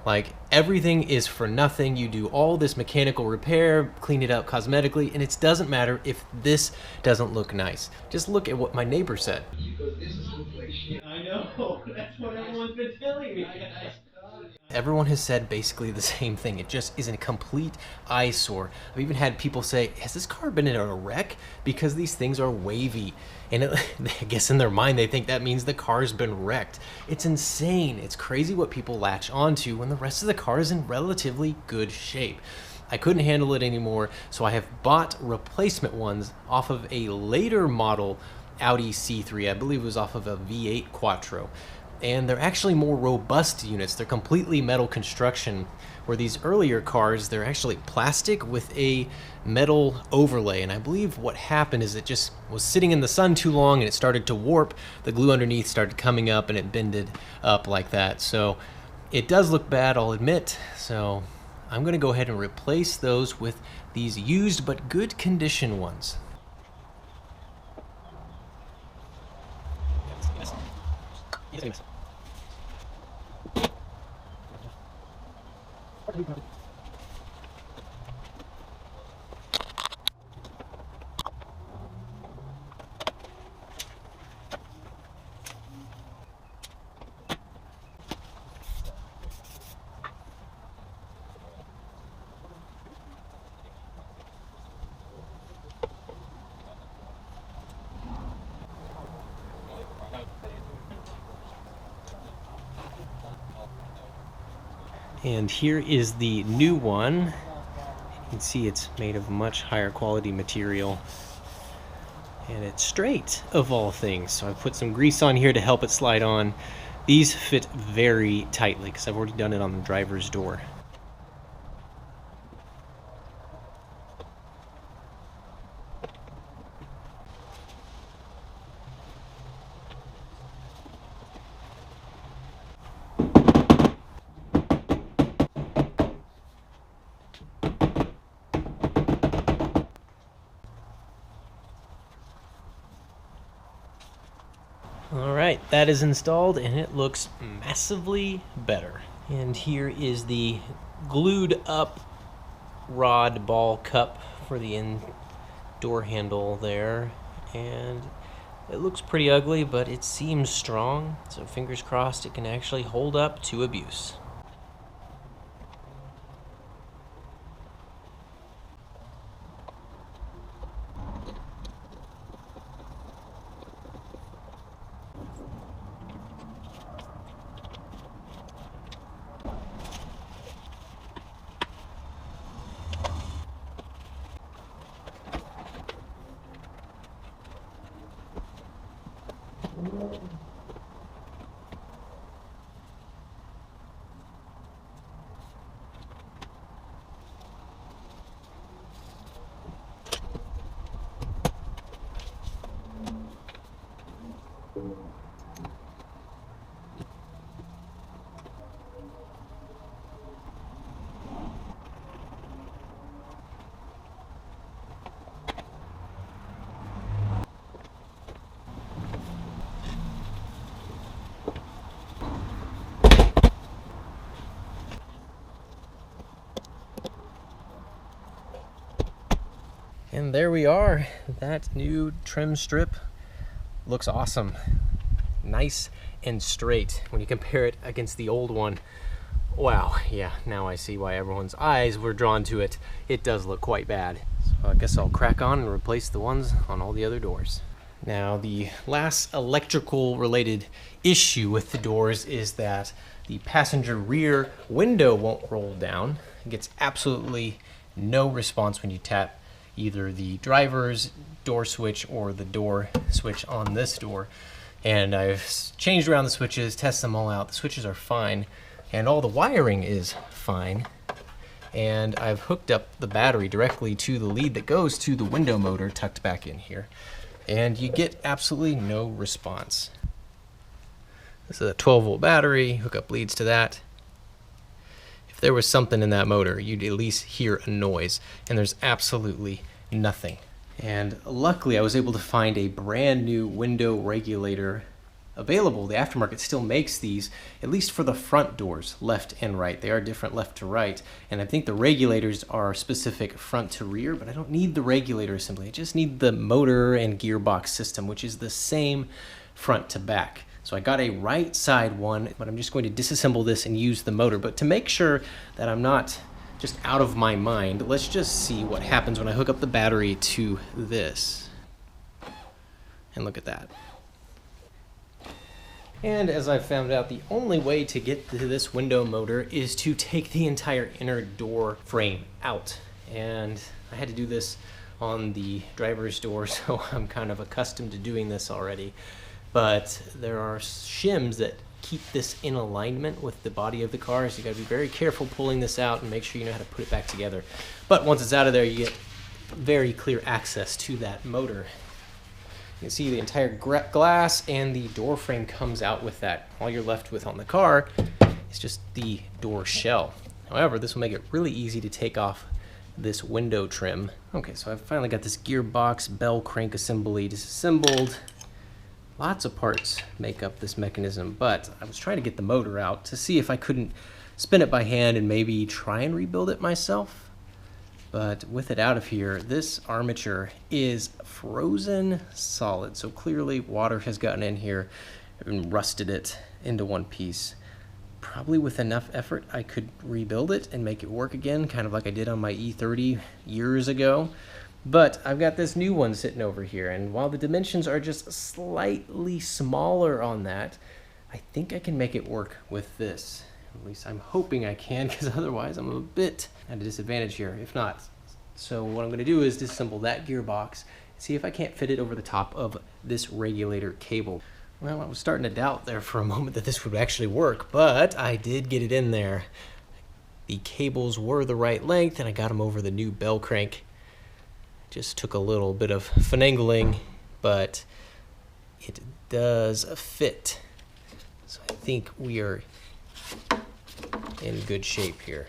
A: Like, everything is for nothing. You do all this mechanical repair, clean it up cosmetically, and it doesn't matter if this doesn't look nice. Just look at what my neighbor said.
B: Because this is look like shit.
A: I know. That's what everyone's been telling me.
B: Nice car.
A: Everyone has said basically the same thing. It just is a complete eyesore. I've even had people say, has this car been in a wreck? Because these things are wavy. And I guess in their mind they think that means the car's been wrecked. It's insane. It's crazy what people latch onto when the rest of the car is in relatively good shape. I couldn't handle it anymore, so I have bought replacement ones off of a later model Audi C3. I believe it was off of a V8 Quattro. And they're actually more robust units. They're completely metal construction, where these earlier cars, they're actually plastic with a metal overlay. And I believe what happened is it just was sitting in the sun too long and it started to warp. The glue underneath started coming up and it bended up like that. So it does look bad, I'll admit. So I'm gonna go ahead and replace those with these used but good condition ones. And here is the new one. You can see it's made of much higher quality material. And it's straight, of all things. So I put some grease on here to help it slide on. These fit very tightly because I've already done it on the driver's door. Alright, that is installed and it looks massively better. And here is the glued up rod ball cup for the door handle there. And it looks pretty ugly, but it seems strong. So fingers crossed it can actually hold up to abuse. And there we are. That new trim strip looks awesome. Nice and straight. When you compare it against the old one, wow, yeah, now I see why everyone's eyes were drawn to it. It does look quite bad. So I guess I'll crack on and replace the ones on all the other doors. Now, the last electrical related issue with the doors is that the passenger rear window won't roll down. It gets absolutely no response when you tap either the driver's door switch or the door switch on this door. And I've changed around the switches, tested them all out. The switches are fine, and all the wiring is fine. And I've hooked up the battery directly to the lead that goes to the window motor tucked back in here. And you get absolutely no response. This is a 12-volt battery, hookup leads to that. If there was something in that motor, you'd at least hear a noise, and there's absolutely nothing. And luckily I was able to find a brand new window regulator available. The aftermarket still makes these, at least for the front doors, left and right. They are different left to right, and I think the regulators are specific front to rear, but I don't need the regulator assembly. I just need the motor and gearbox system, which is the same front to back. So I got a right side one, but I'm just going to disassemble this and use the motor. But to make sure that I'm not just out of my mind, let's just see what happens when I hook up the battery to this. And look at that. And as I found out, the only way to get to this window motor is to take the entire inner door frame out. And I had to do this on the driver's door, so I'm kind of accustomed to doing this already. But there are shims that keep this in alignment with the body of the car, so you gotta be very careful pulling this out and make sure you know how to put it back together. But once it's out of there, you get very clear access to that motor. You can see the entire glass and the door frame comes out with that. All you're left with on the car is just the door shell. However, this will make it really easy to take off this window trim. Okay, so I've finally got this gearbox bell crank assembly disassembled. Lots of parts make up this mechanism, but I was trying to get the motor out to see if I couldn't spin it by hand and maybe try and rebuild it myself. But with it out of here, this armature is frozen solid. So clearly water has gotten in here and rusted it into one piece. Probably with enough effort, I could rebuild it and make it work again, kind of like I did on my E30 years ago. But I've got this new one sitting over here, and while the dimensions are just slightly smaller on that, I think I can make it work with this. At least I'm hoping I can, because otherwise I'm a bit at a disadvantage here, if not. So what I'm going to do is disassemble that gearbox, see if I can't fit it over the top of this regulator cable. Well, I was starting to doubt there for a moment that this would actually work, but I did get it in there. The cables were the right length, and I got them over the new bell crank. Just took a little bit of finagling, but it does fit. So I think we are in good shape here.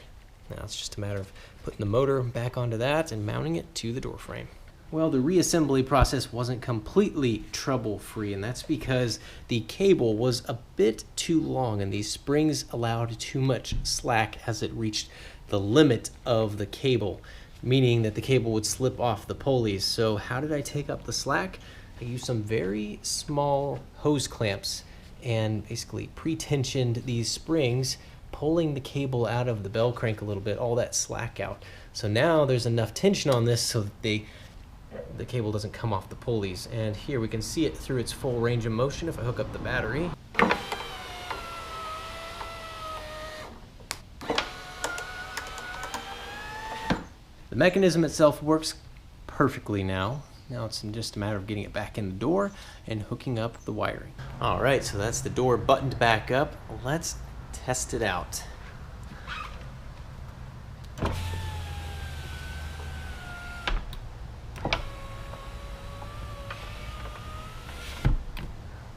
A: Now it's just a matter of putting the motor back onto that and mounting it to the door frame. Well, the reassembly process wasn't completely trouble-free, and that's because the cable was a bit too long and these springs allowed too much slack as it reached the limit of the cable, meaning that the cable would slip off the pulleys. So how did I take up the slack? I used some very small hose clamps and basically pre-tensioned these springs, pulling the cable out of the bell crank a little bit, all that slack out. So now there's enough tension on this so that the cable doesn't come off the pulleys. And here we can see it through its full range of motion if I hook up the battery. The mechanism itself works perfectly now. Now it's just a matter of getting it back in the door and hooking up the wiring. All right, so that's the door buttoned back up. Let's test it out.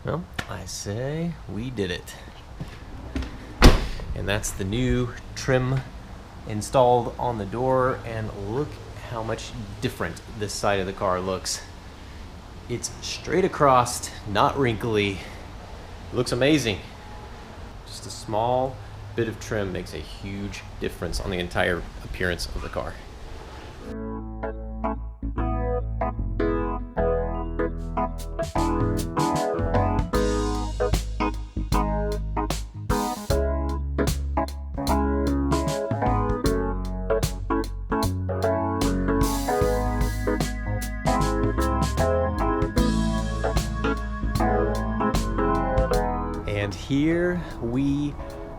A: Well, I say we did it. And that's the new trim installed on the door, and look how much different this side of the car looks. It's straight across, not wrinkly. It looks amazing. Just a small bit of trim makes a huge difference on the entire appearance of the car. And here we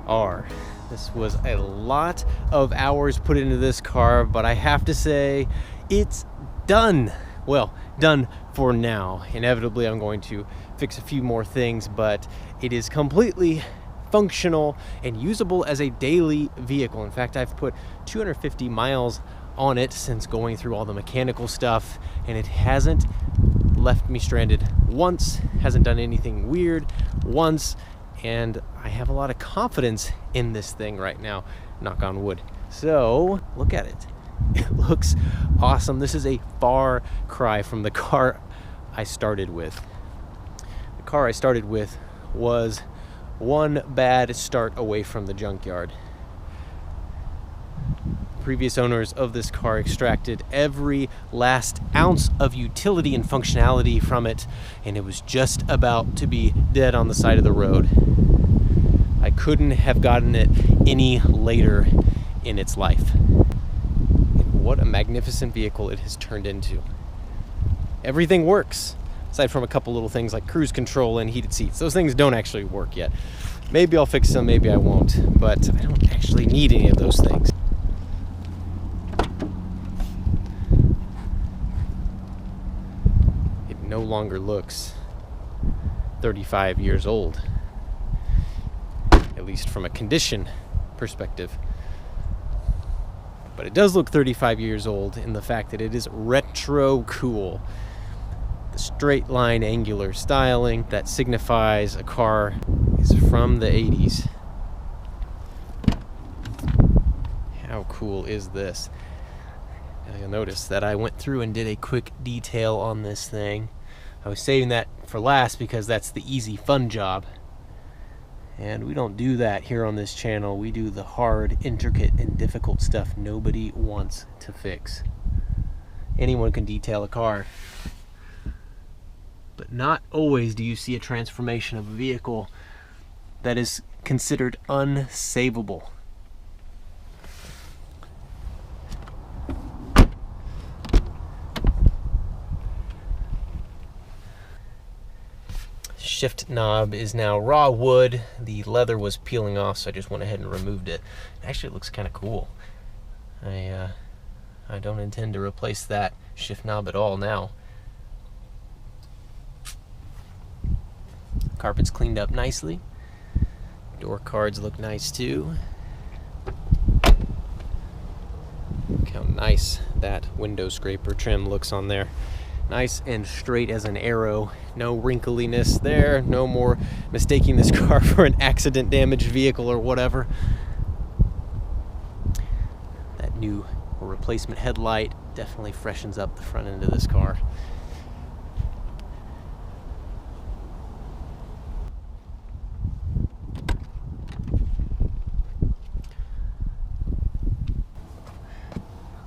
A: are. This was a lot of hours put into this car, but I have to say it's done. Well, done for now. Inevitably, I'm going to fix a few more things, but it is completely functional and usable as a daily vehicle. In fact, I've put 250 miles on it since going through all the mechanical stuff, and it hasn't left me stranded once, hasn't done anything weird once, and I have a lot of confidence in this thing right now, knock on wood. So look at it. It looks awesome. This is a far cry from the car I started with. The car I started with was one bad start away from the junkyard. previous owners of this car extracted every last ounce of utility and functionality from it, and it was just about to be dead on the side of the road. I couldn't have gotten it any later in its life. And what a magnificent vehicle it has turned into. Everything works, aside from a couple little things like cruise control and heated seats. Those things don't actually work yet. Maybe I'll fix them, maybe I won't, but I don't actually need any of those things. It no longer looks 35 years old, at least from a condition perspective. But it does look 35 years old in the fact that it is retro cool. The straight line angular styling that signifies a car is from the 80s. How cool is this? Now you'll notice that I went through and did a quick detail on this thing. I was saving that for last because that's the easy, fun job. And we don't do that here on this channel. We do the hard, intricate, and difficult stuff nobody wants to fix. Anyone can detail a car, but not always do you see a transformation of a vehicle that is considered unsavable. Shift knob is now raw wood. The leather was peeling off, so I just went ahead and removed it. Actually, it looks kind of cool. I don't intend to replace that shift knob at all now. Carpet's cleaned up nicely. Door cards look nice too. Look how nice that window scraper trim looks on there. Nice and straight as an arrow. No wrinkliness there. No more mistaking this car for an accident damaged vehicle or whatever. That new replacement headlight definitely freshens up the front end of this car.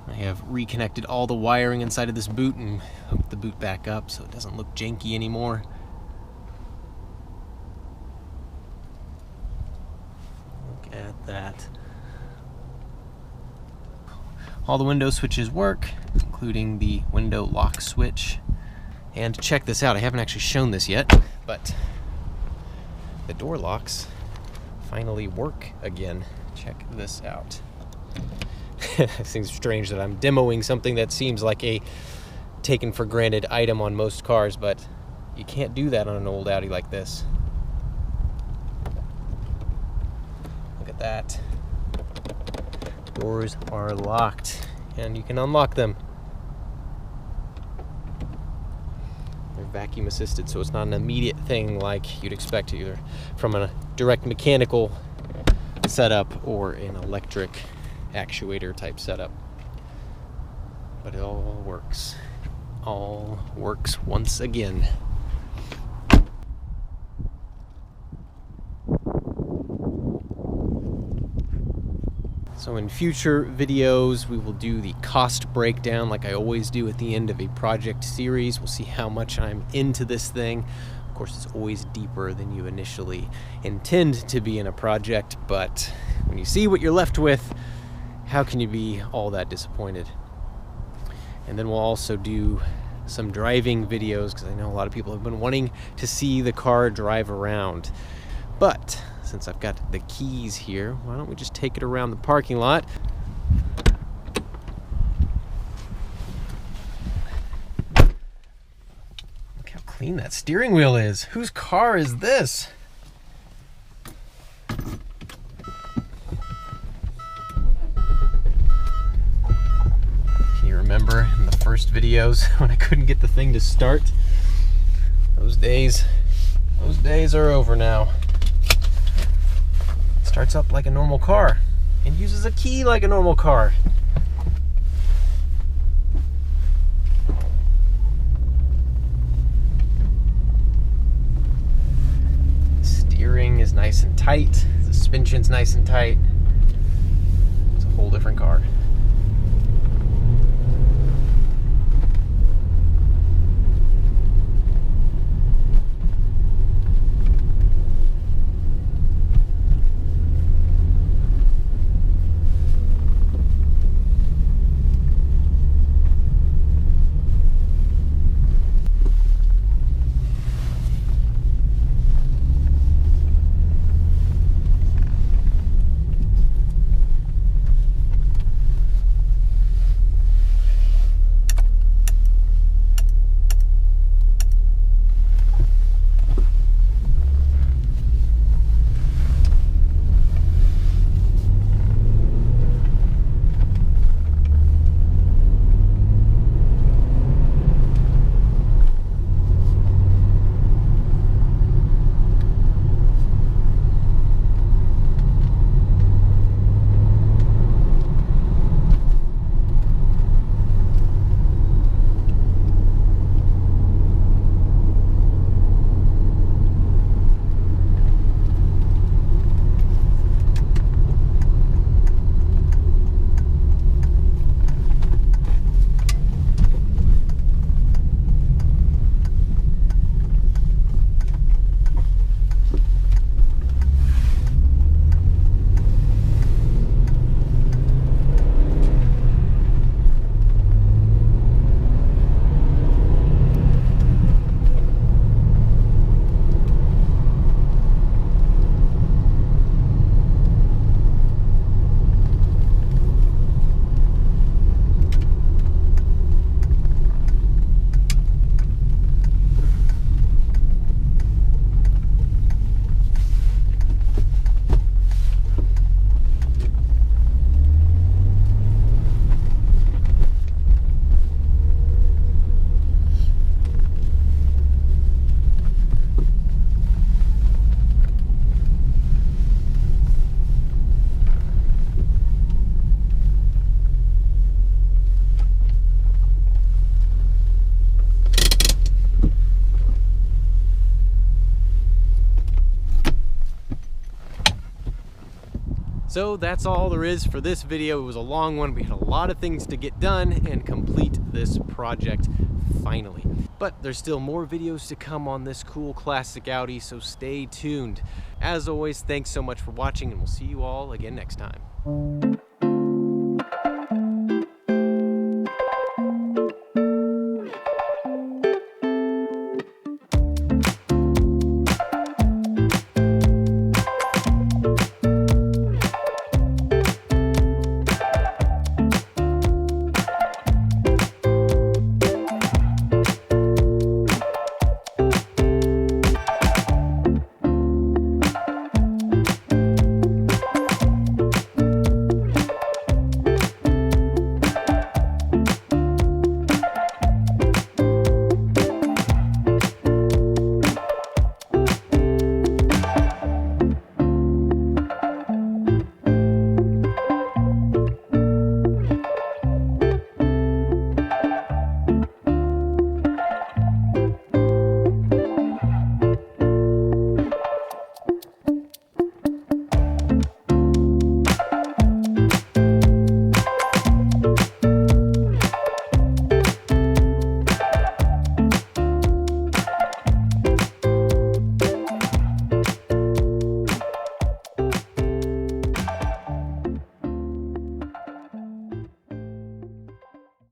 A: I have reconnected all the wiring inside of this boot and hooked the boot back up so it doesn't look janky anymore. Look at that. All the window switches work, including the window lock switch. And check this out, I haven't actually shown this yet, but the door locks finally work again. Check this out. It seems strange that I'm demoing something that seems like a taken for granted item on most cars, but you can't do that on an old Audi like this. Look at that. Doors are locked and you can unlock them. They're vacuum assisted, so it's not an immediate thing like you'd expect either from a direct mechanical setup or an electric actuator type setup. But it all works. All works once again. So in future videos, we will do the cost breakdown like I always do at the end of a project series. We'll see how much I'm into this thing. Of course, it's always deeper than you initially intend to be in a project, but when you see what you're left with, how can you be all that disappointed? And then we'll also do some driving videos because I know a lot of people have been wanting to see the car drive around. But since I've got the keys here, why don't we just take it around the parking lot? Look how clean that steering wheel is. Whose car is this? Remember in the first videos when I couldn't get the thing to start? Those days are over now. It starts up like a normal car and uses a key like a normal car. Steering is nice and tight. The suspension's nice and tight. It's a whole different car. So that's all there is for this video. It was a long one. We had a lot of things to get done and complete this project finally. But there's still more videos to come on this cool classic Audi, so stay tuned. As always, thanks so much for watching, and we'll see you all again next time.